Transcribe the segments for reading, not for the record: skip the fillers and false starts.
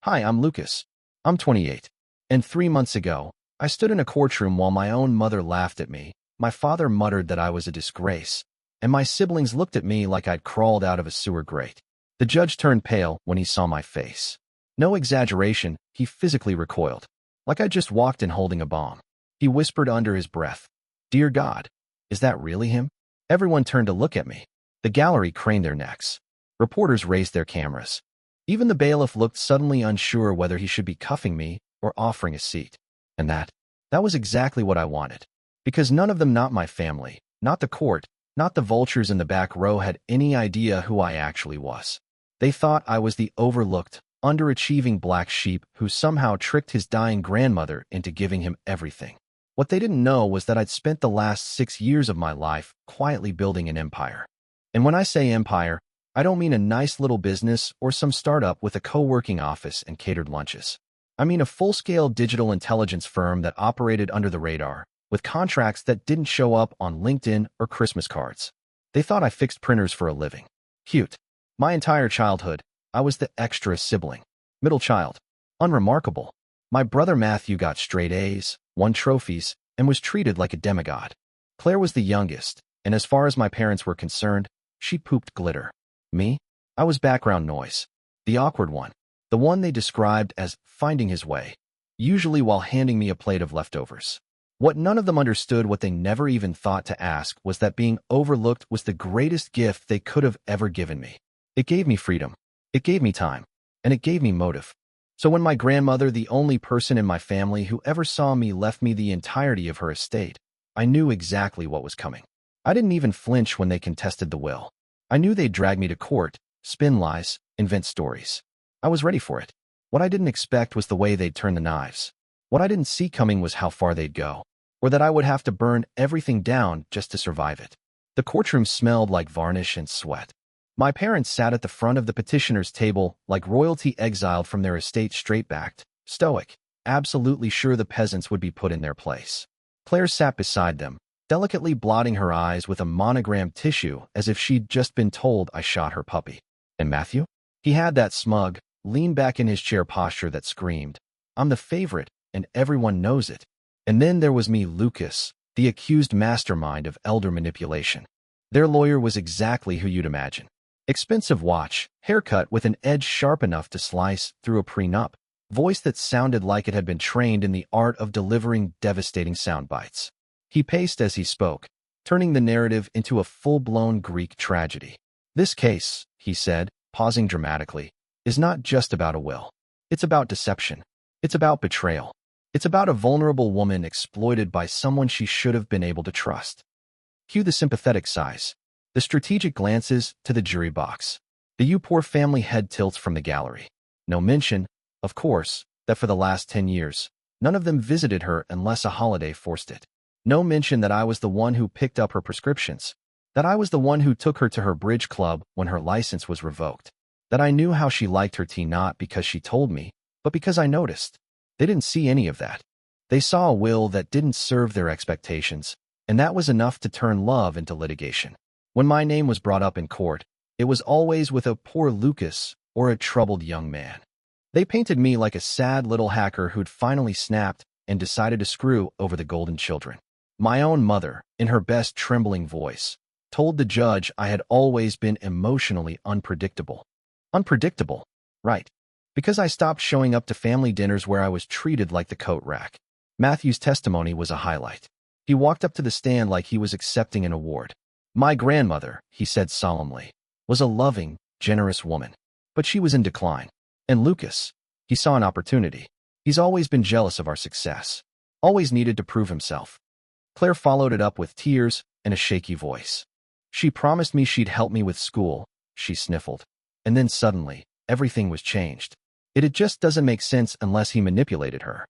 Hi, I'm Lucas. I'm 28. And 3 months ago, I stood in a courtroom while my own mother laughed at me, my father muttered that I was a disgrace, and my siblings looked at me like I'd crawled out of a sewer grate. The judge turned pale when he saw my face. No exaggeration, he physically recoiled, like I'd just walked in holding a bomb. He whispered under his breath, "Dear God, is that really him?" Everyone turned to look at me. The gallery craned their necks. Reporters raised their cameras. Even the bailiff looked suddenly unsure whether he should be cuffing me or offering a seat. And that was exactly what I wanted. Because none of them, not my family, not the court, not the vultures in the back row, had any idea who I actually was. They thought I was the overlooked, underachieving black sheep who somehow tricked his dying grandmother into giving him everything. What they didn't know was that I'd spent the last 6 years of my life quietly building an empire. And when I say empire, I don't mean a nice little business or some startup with a co-working office and catered lunches. I mean a full-scale digital intelligence firm that operated under the radar, with contracts that didn't show up on LinkedIn or Christmas cards. They thought I fixed printers for a living. Cute. My entire childhood, I was the extra sibling. Middle child. Unremarkable. My brother Matthew got straight A's, won trophies, and was treated like a demigod. Claire was the youngest, and as far as my parents were concerned, she pooped glitter. Me? I was background noise. The awkward one. The one they described as finding his way, usually while handing me a plate of leftovers. What none of them understood, what they never even thought to ask, was that being overlooked was the greatest gift they could have ever given me. It gave me freedom. It gave me time. And it gave me motive. So when my grandmother, the only person in my family who ever saw me, left me the entirety of her estate, I knew exactly what was coming. I didn't even flinch when they contested the will. I knew they'd drag me to court, spin lies, invent stories. I was ready for it. What I didn't expect was the way they'd turn the knives. What I didn't see coming was how far they'd go, or that I would have to burn everything down just to survive it. The courtroom smelled like varnish and sweat. My parents sat at the front of the petitioner's table like royalty exiled from their estate, straight-backed, stoic, absolutely sure the peasants would be put in their place. Claire sat beside them, delicately blotting her eyes with a monogrammed tissue as if she'd just been told I shot her puppy. And Matthew? He had that smug, lean back in his chair posture that screamed, "I'm the favorite, and everyone knows it." And then there was me, Lucas, the accused mastermind of elder manipulation. Their lawyer was exactly who you'd imagine. Expensive watch, haircut with an edge sharp enough to slice through a prenup, voice that sounded like it had been trained in the art of delivering devastating sound bites. He paced as he spoke, turning the narrative into a full-blown Greek tragedy. "This case," he said, pausing dramatically, "is not just about a will. It's about deception. It's about betrayal. It's about a vulnerable woman exploited by someone she should have been able to trust." Cue the sympathetic sighs, the strategic glances to the jury box, the "you poor family" head tilts from the gallery. No mention, of course, that for the last 10 years, none of them visited her unless a holiday forced it. No mention that I was the one who picked up her prescriptions, that I was the one who took her to her bridge club when her license was revoked, that I knew how she liked her tea not because she told me, but because I noticed. They didn't see any of that. They saw a will that didn't serve their expectations, and that was enough to turn love into litigation. When my name was brought up in court, it was always with a "poor Lucas" or a "troubled young man." They painted me like a sad little hacker who'd finally snapped and decided to screw over the golden children. My own mother, in her best trembling voice, told the judge I had always been emotionally unpredictable. Unpredictable, right? Because I stopped showing up to family dinners where I was treated like the coat rack. Matthew's testimony was a highlight. He walked up to the stand like he was accepting an award. "My grandmother," he said solemnly, "was a loving, generous woman. But she was in decline. And Lucas, he saw an opportunity. He's always been jealous of our success. Always needed to prove himself." Claire followed it up with tears and a shaky voice. "She promised me she'd help me with school," she sniffled. And then suddenly, everything was changed. It just doesn't make sense unless he manipulated her.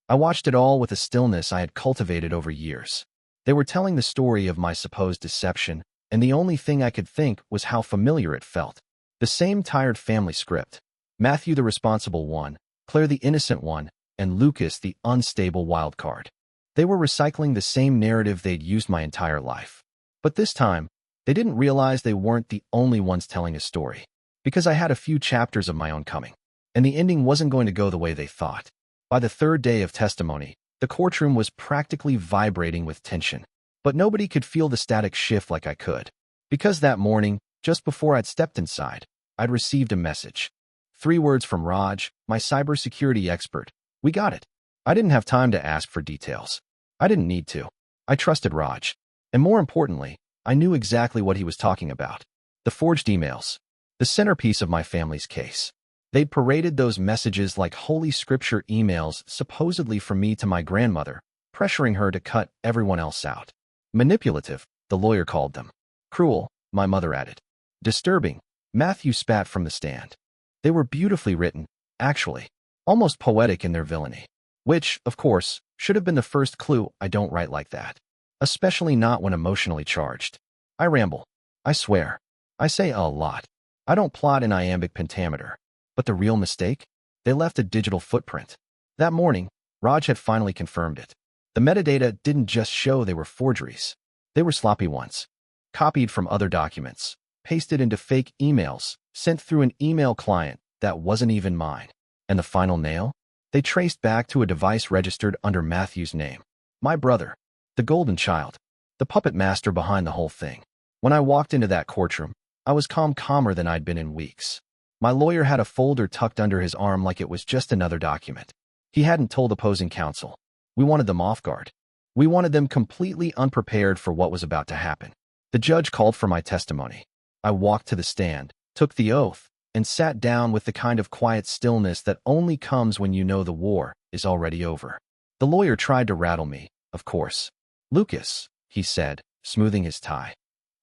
I watched it all with a stillness I had cultivated over years. They were telling the story of my supposed deception, and the only thing I could think was how familiar it felt. The same tired family script. Matthew the responsible one, Claire the innocent one, and Lucas the unstable wild card. They were recycling the same narrative they'd used my entire life. But this time, they didn't realize they weren't the only ones telling a story, because I had a few chapters of my own coming. and the ending wasn't going to go the way they thought. By the third day of testimony, the courtroom was practically vibrating with tension. But nobody could feel the static shift like I could. Because that morning, just before I'd stepped inside, I'd received a message. 3 words from Raj, my cybersecurity expert. We got it. I didn't have time to ask for details. I didn't need to. I trusted Raj. And more importantly, I knew exactly what he was talking about. The forged emails. The centerpiece of my family's case. They'd paraded those messages like holy scripture emails supposedly from me to my grandmother, pressuring her to cut everyone else out. Manipulative, the lawyer called them. Cruel, my mother added. Disturbing, Matthew spat from the stand. They were beautifully written, actually, almost poetic in their villainy. Which, of course, should have been the first clue I don't write like that. Especially not when emotionally charged. I ramble. I swear. I say a lot. I don't plot in iambic pentameter. But the real mistake? They left a digital footprint. That morning, Raj had finally confirmed it. The metadata didn't just show they were forgeries. They were sloppy ones. Copied from other documents, pasted into fake emails, sent through an email client that wasn't even mine. And the final nail? They traced back to a device registered under Matthew's name. My brother. The golden child. The puppet master behind the whole thing. When I walked into that courtroom, I was calmer than I'd been in weeks. My lawyer had a folder tucked under his arm like it was just another document. He hadn't told opposing counsel. We wanted them off guard. We wanted them completely unprepared for what was about to happen. The judge called for my testimony. I walked to the stand, took the oath, and sat down with the kind of quiet stillness that only comes when you know the war is already over. The lawyer tried to rattle me, of course. Lucas, he said, smoothing his tie.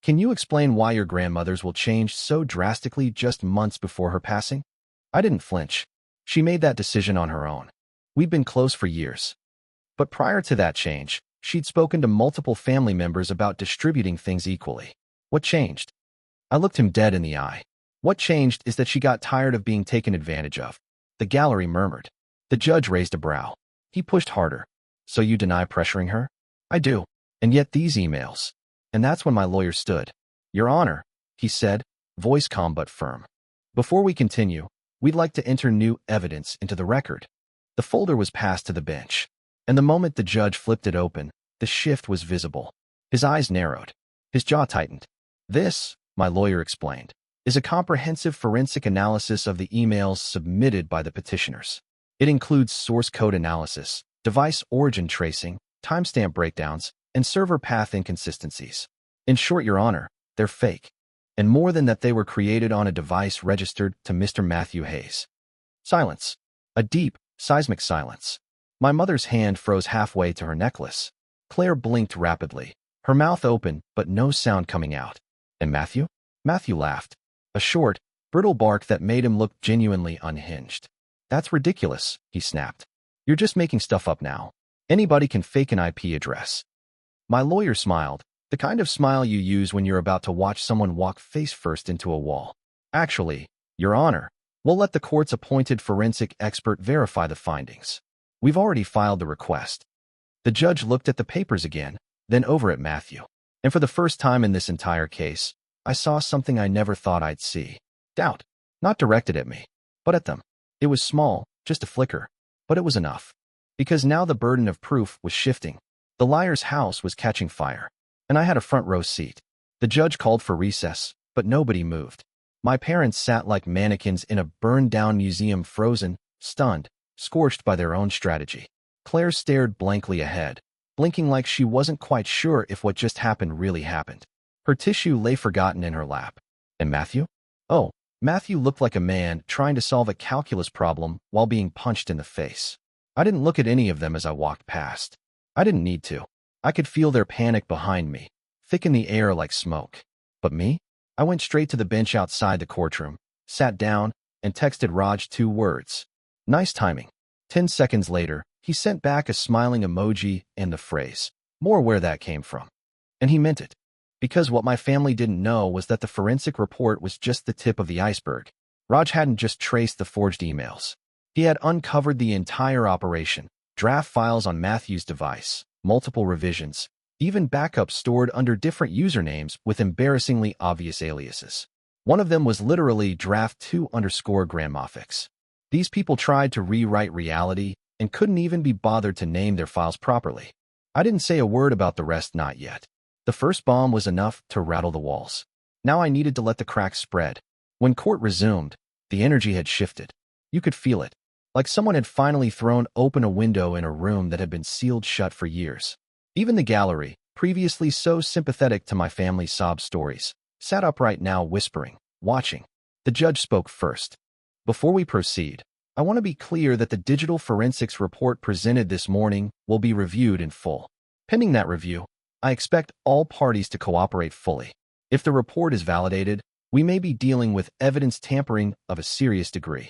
Can you explain why your grandmother's will change so drastically just months before her passing? I didn't flinch. She made that decision on her own. We'd been close for years. But prior to that change, she'd spoken to multiple family members about distributing things equally. What changed? I looked him dead in the eye. What changed is that she got tired of being taken advantage of. The gallery murmured. The judge raised a brow. He pushed harder. So you deny pressuring her? I do. And yet these emails. And that's when my lawyer stood. Your Honor, he said, voice calm but firm. Before we continue, we'd like to enter new evidence into the record. The folder was passed to the bench. And the moment the judge flipped it open, the shift was visible. His eyes narrowed. His jaw tightened. This, my lawyer explained, is a comprehensive forensic analysis of the emails submitted by the petitioners. It includes source code analysis, device origin tracing, timestamp breakdowns, and server path inconsistencies. In short, Your Honor, they're fake. And more than that, they were created on a device registered to Mr. Matthew Hayes. Silence. A deep, seismic silence. My mother's hand froze halfway to her necklace. Claire blinked rapidly, her mouth open but no sound coming out. And Matthew? Matthew laughed. A short, brittle bark that made him look genuinely unhinged. That's ridiculous, he snapped. You're just making stuff up now. Anybody can fake an IP address. My lawyer smiled, the kind of smile you use when you're about to watch someone walk face first into a wall. Actually, Your Honor, we'll let the court's appointed forensic expert verify the findings. We've already filed the request. The judge looked at the papers again, then over at Matthew. And for the first time in this entire case, I saw something I never thought I'd see. Doubt. Not directed at me, but at them. It was small, just a flicker, but it was enough. Because now the burden of proof was shifting. The liar's house was catching fire, and I had a front row seat. The judge called for recess, but nobody moved. My parents sat like mannequins in a burned-down museum, frozen, stunned, scorched by their own strategy. Claire stared blankly ahead, blinking like she wasn't quite sure if what just happened really happened. Her tissue lay forgotten in her lap. And Matthew? Oh, Matthew looked like a man trying to solve a calculus problem while being punched in the face. I didn't look at any of them as I walked past. I didn't need to. I could feel their panic behind me, thick in the air like smoke. But me? I went straight to the bench outside the courtroom, sat down, and texted Raj 2 words. Nice timing. 10 seconds later, he sent back a smiling emoji and the phrase, more where that came from. And he meant it. Because what my family didn't know was that the forensic report was just the tip of the iceberg. Raj hadn't just traced the forged emails. He had uncovered the entire operation, draft files on Matthew's device, multiple revisions, even backups stored under different usernames with embarrassingly obvious aliases. One of them was literally draft2_grandmafix. These people tried to rewrite reality and couldn't even be bothered to name their files properly. I didn't say a word about the rest, not yet. The first bomb was enough to rattle the walls. Now I needed to let the cracks spread. When court resumed, the energy had shifted. You could feel it, like someone had finally thrown open a window in a room that had been sealed shut for years. Even the gallery, previously so sympathetic to my family's sob stories, sat upright now, whispering, watching. The judge spoke first. Before we proceed, I want to be clear that the digital forensics report presented this morning will be reviewed in full. Pending that review, I expect all parties to cooperate fully. If the report is validated, we may be dealing with evidence tampering of a serious degree.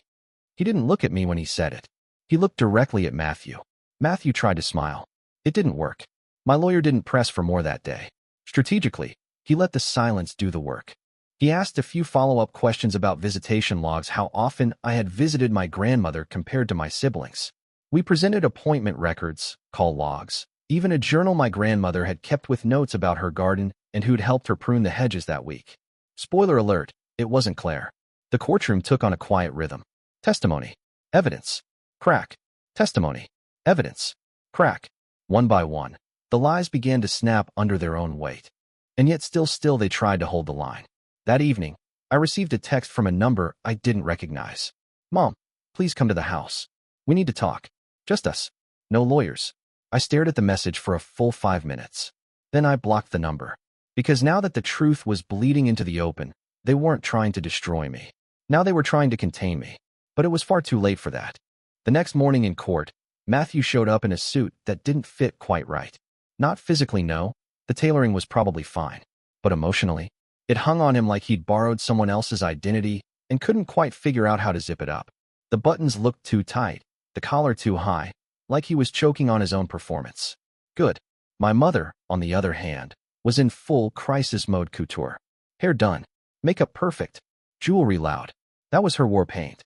He didn't look at me when he said it. He looked directly at Matthew. Matthew tried to smile. It didn't work. My lawyer didn't press for more that day. Strategically, he let the silence do the work. He asked a few follow-up questions about visitation logs, how often I had visited my grandmother compared to my siblings. We presented appointment records, call logs, even a journal my grandmother had kept with notes about her garden and who'd helped her prune the hedges that week. Spoiler alert, it wasn't Claire. The courtroom took on a quiet rhythm. Testimony. Evidence. Crack. Testimony. Evidence. Crack. One by one, the lies began to snap under their own weight. And yet still they tried to hold the line. That evening, I received a text from a number I didn't recognize. Mom, please come to the house. We need to talk. Just us. No lawyers. I stared at the message for a full 5 minutes. Then I blocked the number. Because now that the truth was bleeding into the open, they weren't trying to destroy me. Now they were trying to contain me. But it was far too late for that. The next morning in court, Matthew showed up in a suit that didn't fit quite right. Not physically, no. The tailoring was probably fine. But emotionally, it hung on him like he'd borrowed someone else's identity and couldn't quite figure out how to zip it up. The buttons looked too tight, the collar too high, like he was choking on his own performance. Good. My mother, on the other hand, was in full crisis mode couture. Hair done, makeup perfect, jewelry loud. That was her war paint.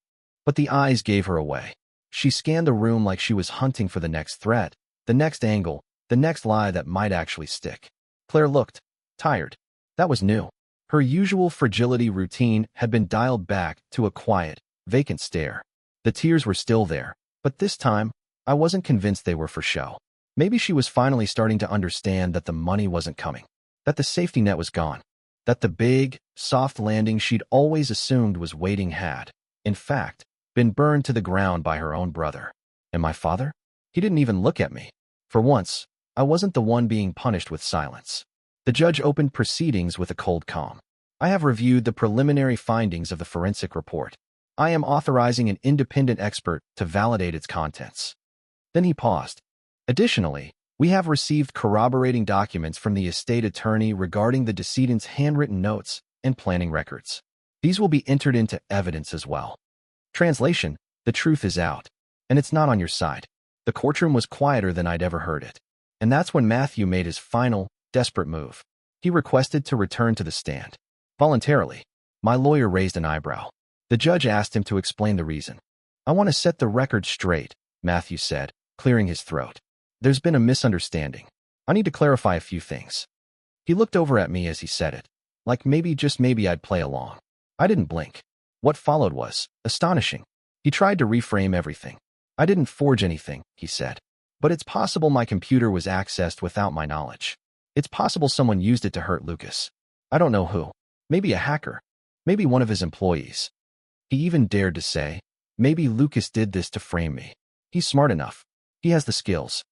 But the eyes gave her away. She scanned the room like she was hunting for the next threat, the next angle, the next lie that might actually stick. Claire looked tired. That was new. Her usual fragility routine had been dialed back to a quiet, vacant stare. The tears were still there, but this time, I wasn't convinced they were for show. Maybe she was finally starting to understand that the money wasn't coming, that the safety net was gone, that the big, soft landing she'd always assumed was waiting had, in fact, been burned to the ground by her own brother. And my father? He didn't even look at me. For once, I wasn't the one being punished with silence. The judge opened proceedings with a cold calm. I have reviewed the preliminary findings of the forensic report. I am authorizing an independent expert to validate its contents. Then he paused. Additionally, we have received corroborating documents from the estate attorney regarding the decedent's handwritten notes and planning records. These will be entered into evidence as well. Translation: the truth is out, and it's not on your side. The courtroom was quieter than I'd ever heard it. And that's when Matthew made his final, desperate move. He requested to return to the stand. Voluntarily. My lawyer raised an eyebrow. The judge asked him to explain the reason. I want to set the record straight, Matthew said, clearing his throat. There's been a misunderstanding. I need to clarify a few things. He looked over at me as he said it, like maybe, just maybe, I'd play along. I didn't blink. What followed was astonishing. He tried to reframe everything. I didn't forge anything, he said. But it's possible my computer was accessed without my knowledge. It's possible someone used it to hurt Lucas. I don't know who. Maybe a hacker. Maybe one of his employees. He even dared to say, maybe Lucas did this to frame me. He's smart enough. He has the skills.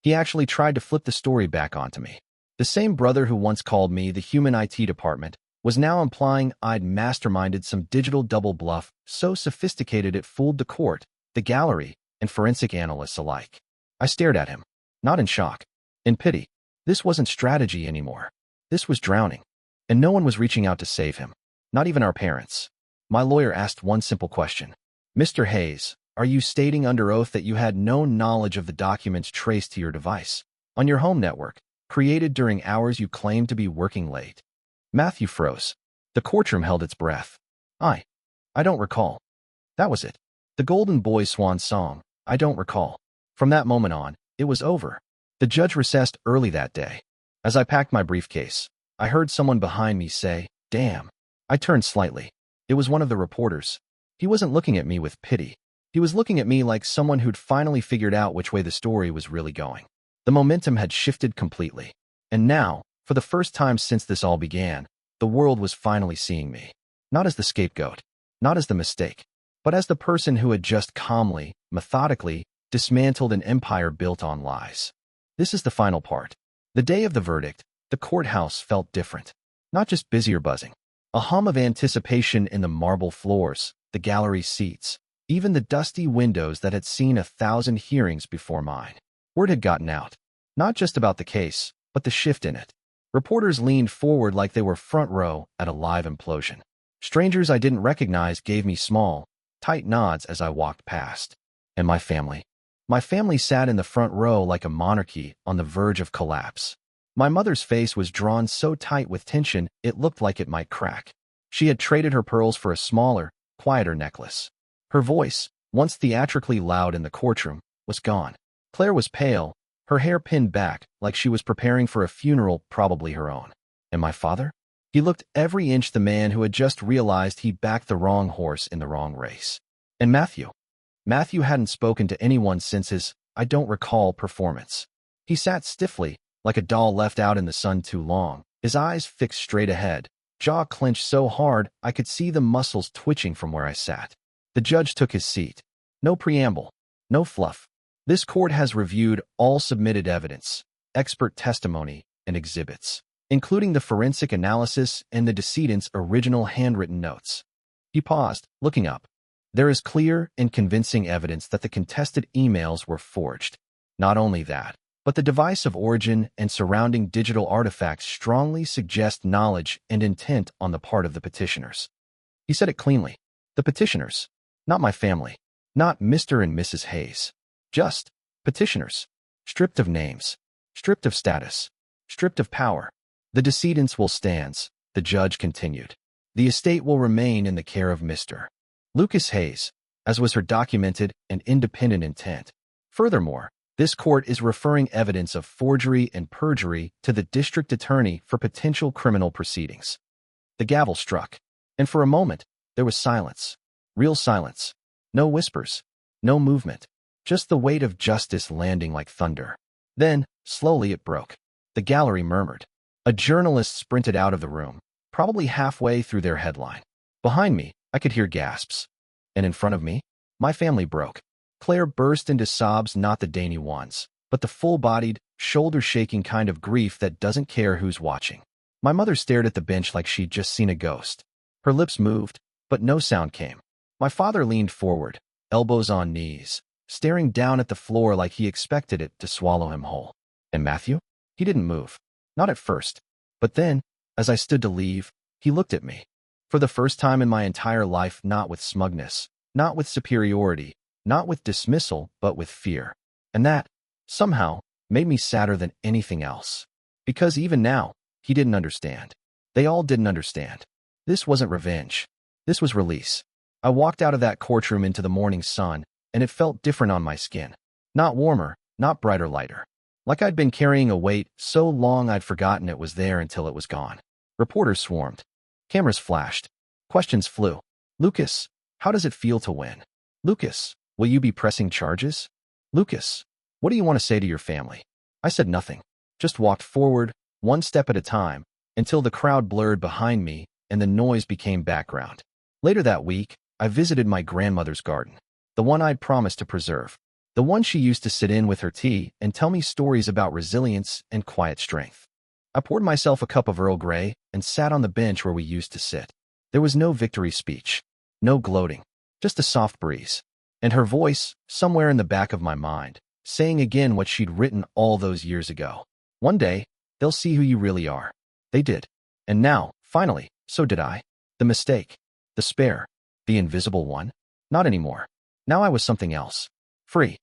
He actually tried to flip the story back onto me. The same brother who once called me the human IT department was now implying I'd masterminded some digital double bluff so sophisticated it fooled the court, the gallery, and forensic analysts alike. I stared at him, not in shock, in pity. This wasn't strategy anymore. This was drowning. And no one was reaching out to save him, not even our parents. My lawyer asked one simple question. Mr. Hayes, are you stating under oath that you had no knowledge of the documents traced to your device, on your home network, created during hours you claimed to be working late? Matthew froze. The courtroom held its breath. I don't recall. That was it. The Golden Boy swan song, I don't recall. From that moment on, it was over. The judge recessed early that day. As I packed my briefcase, I heard someone behind me say, damn. I turned slightly. It was one of the reporters. He wasn't looking at me with pity. He was looking at me like someone who'd finally figured out which way the story was really going. The momentum had shifted completely. And now, for the first time since this all began, the world was finally seeing me. Not as the scapegoat, not as the mistake, but as the person who had just calmly, methodically, dismantled an empire built on lies. This is the final part. The day of the verdict, the courthouse felt different. Not just busy or buzzing. A hum of anticipation in the marble floors, the gallery seats, even the dusty windows that had seen 1,000 hearings before mine. Word had gotten out. Not just about the case, but the shift in it. Reporters leaned forward like they were front row at a live implosion. Strangers I didn't recognize gave me small, tight nods as I walked past. And my family? My family sat in the front row like a monarchy on the verge of collapse. My mother's face was drawn so tight with tension it looked like it might crack. She had traded her pearls for a smaller, quieter necklace. Her voice, once theatrically loud in the courtroom, was gone. Claire was pale, her hair pinned back like she was preparing for a funeral, probably her own. And my father? He looked every inch the man who had just realized he'd backed the wrong horse in the wrong race. And Matthew? Matthew hadn't spoken to anyone since his, I don't recall, performance. He sat stiffly, like a doll left out in the sun too long, his eyes fixed straight ahead, jaw clenched so hard I could see the muscles twitching from where I sat. The judge took his seat. No preamble, no fluff. This court has reviewed all submitted evidence, expert testimony, and exhibits, including the forensic analysis and the decedent's original handwritten notes. He paused, looking up. There is clear and convincing evidence that the contested emails were forged. Not only that, but the device of origin and surrounding digital artifacts strongly suggest knowledge and intent on the part of the petitioners. He said it cleanly. The petitioners. Not my family. Not Mr. and Mrs. Hayes. Just petitioners. Stripped of names. Stripped of status. Stripped of power. The decedents will stand, the judge continued. The estate will remain in the care of Mr. Lucas Hayes, as was her documented and independent intent. Furthermore, this court is referring evidence of forgery and perjury to the district attorney for potential criminal proceedings. The gavel struck, and for a moment, there was silence. Real silence. No whispers. No movement. Just the weight of justice landing like thunder. Then, slowly it broke. The gallery murmured. A journalist sprinted out of the room, probably halfway through their headline. Behind me, I could hear gasps. And in front of me, my family broke. Claire burst into sobs, not the dainty ones, but the full-bodied, shoulder-shaking kind of grief that doesn't care who's watching. My mother stared at the bench like she'd just seen a ghost. Her lips moved, but no sound came. My father leaned forward, elbows on knees, staring down at the floor like he expected it to swallow him whole. And Matthew? He didn't move. Not at first. But then, as I stood to leave, he looked at me. For the first time in my entire life, not with smugness, not with superiority, not with dismissal, but with fear. And that, somehow, made me sadder than anything else. Because even now, he didn't understand. They all didn't understand. This wasn't revenge. This was release. I walked out of that courtroom into the morning sun, and it felt different on my skin. Not warmer, not brighter, lighter. Like I'd been carrying a weight so long I'd forgotten it was there until it was gone. Reporters swarmed. Cameras flashed. Questions flew. Lucas, how does it feel to win? Lucas, will you be pressing charges? Lucas, what do you want to say to your family? I said nothing. Just walked forward, one step at a time, until the crowd blurred behind me and the noise became background. Later that week, I visited my grandmother's garden, the one I'd promised to preserve, the one she used to sit in with her tea and tell me stories about resilience and quiet strength. I poured myself a cup of Earl Grey and sat on the bench where we used to sit. There was no victory speech, no gloating, just a soft breeze, and her voice, somewhere in the back of my mind, saying again what she'd written all those years ago. One day, they'll see who you really are. They did. And now, finally, so did I. The mistake, the spare, the invisible one? Not anymore. Now I was something else. Free.